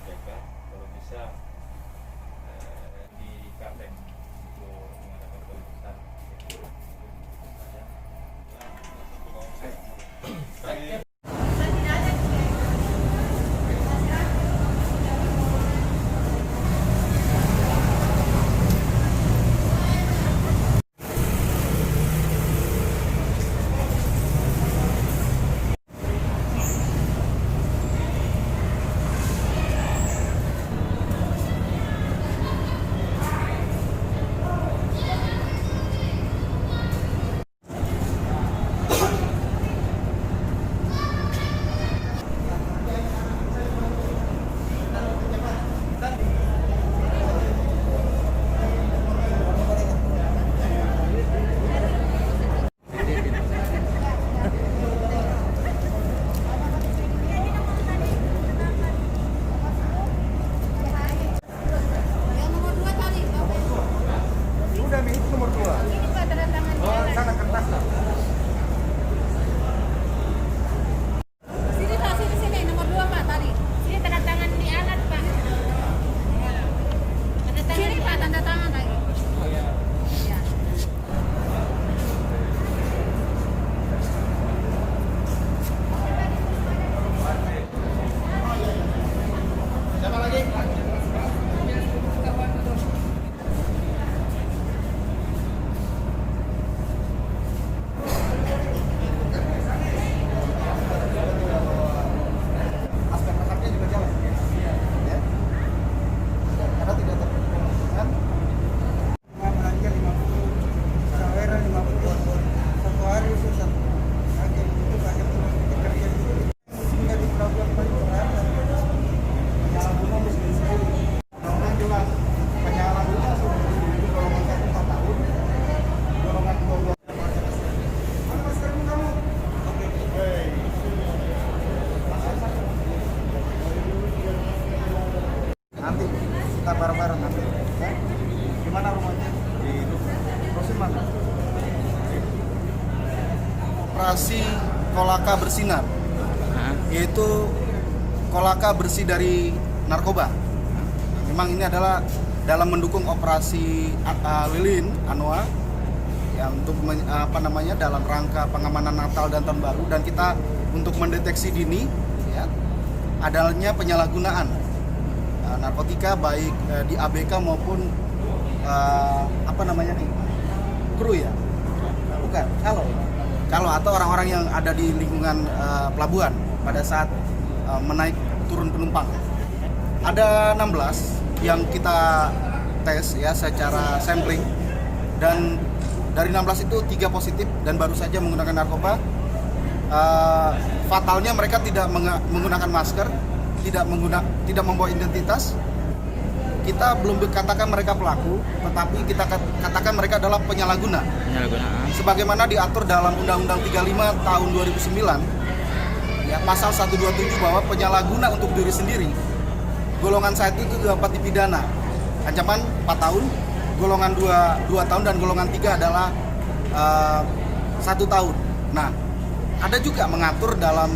ABK kalau bisa di Kapten untuk mengadakan pemeriksaan. Nanti kita bareng-bareng nanti. Ya. Gimana rumahnya? Di Rosin mana? Operasi Kolaka Bersinar, yaitu kolaka bersih dari narkoba. Memang ini adalah dalam mendukung operasi Lilin Anoa yang untuk dalam rangka pengamanan Natal dan Tahun Baru, dan kita untuk mendeteksi dini ya adanya penyalahgunaan narkotika baik di ABK maupun kru ya, bukan kalau atau orang-orang yang ada di lingkungan pelabuhan pada saat menaik turun penumpang. Ada 16 yang kita tes ya secara sampling, dan dari 16 itu 3 positif dan baru saja menggunakan narkoba. Fatalnya mereka tidak menggunakan masker, tidak membawa identitas. Kita belum katakan mereka pelaku, tetapi kita katakan mereka adalah penyalahguna. Sebagaimana diatur dalam Undang-Undang 35 tahun 2009, ya, pasal 127 bahwa penyalahguna untuk diri sendiri, golongan 1 itu dapat dipidana. Ancaman 4 tahun, golongan 2 tahun, dan golongan 3 adalah 1 tahun. Nah, ada juga mengatur dalam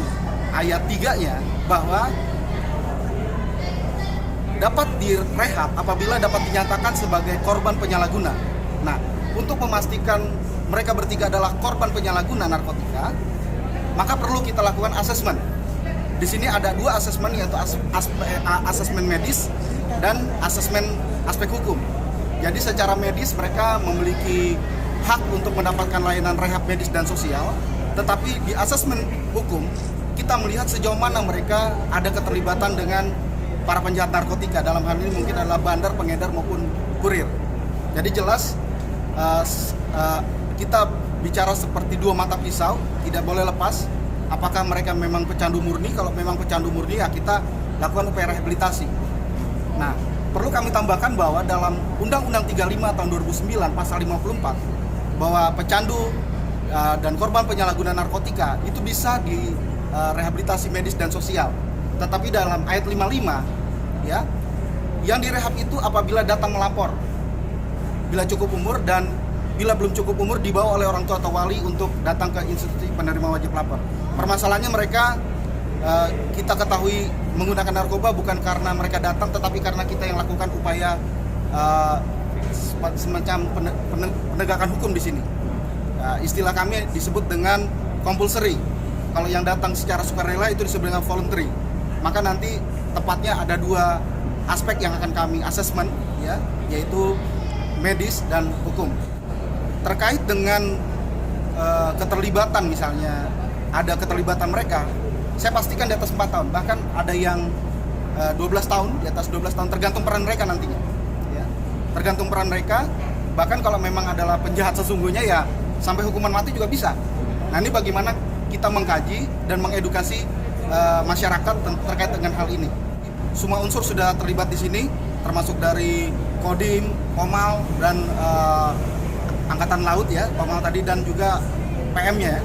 ayat 3-nya bahwa dapat direhab apabila dapat dinyatakan sebagai korban penyalahguna. Nah, untuk memastikan mereka bertiga adalah korban penyalahguna narkotika, maka perlu kita lakukan asesmen. Di sini ada 2 asesmen, yaitu asesmen medis dan asesmen aspek hukum. Jadi secara medis mereka memiliki hak untuk mendapatkan layanan rehab medis dan sosial, tetapi di asesmen hukum kita melihat sejauh mana mereka ada keterlibatan dengan para penjahat narkotika. Dalam hal ini mungkin adalah bandar, pengedar maupun kurir. Jadi jelas kita bicara seperti 2 mata pisau, tidak boleh lepas. Apakah mereka memang pecandu murni? Kalau memang pecandu murni, ya kita lakukan upaya rehabilitasi. Nah, perlu kami tambahkan bahwa dalam Undang-Undang 35 tahun 2009 pasal 54 bahwa pecandu dan korban penyalahgunaan narkotika itu bisa direhabilitasi medis dan sosial. Tetapi dalam ayat 55 ya, yang direhab itu apabila datang melapor bila cukup umur, dan bila belum cukup umur dibawa oleh orang tua atau wali untuk datang ke institusi penerima wajib lapor. Permasalahannya mereka kita ketahui menggunakan narkoba bukan karena mereka datang, tetapi karena kita yang lakukan upaya semacam penegakan hukum di sini. Istilah kami disebut dengan compulsory. Kalau yang datang secara sukarela itu disebut dengan voluntary. Maka nanti tepatnya ada dua aspek yang akan kami assessment, ya, yaitu medis dan hukum. Terkait dengan keterlibatan, misalnya ada keterlibatan mereka, saya pastikan di atas 4 tahun, bahkan ada yang 12 tahun, di atas 12 tahun, tergantung peran mereka nantinya, ya. Tergantung peran mereka, bahkan kalau memang adalah penjahat sesungguhnya ya sampai hukuman mati juga bisa. Nah, ini bagaimana kita mengkaji dan mengedukasi masyarakat terkait dengan hal ini. Semua unsur sudah terlibat di sini, termasuk dari Kodim, Pomal, dan Angkatan Laut, ya, Pomal tadi, dan juga PM-nya, ya.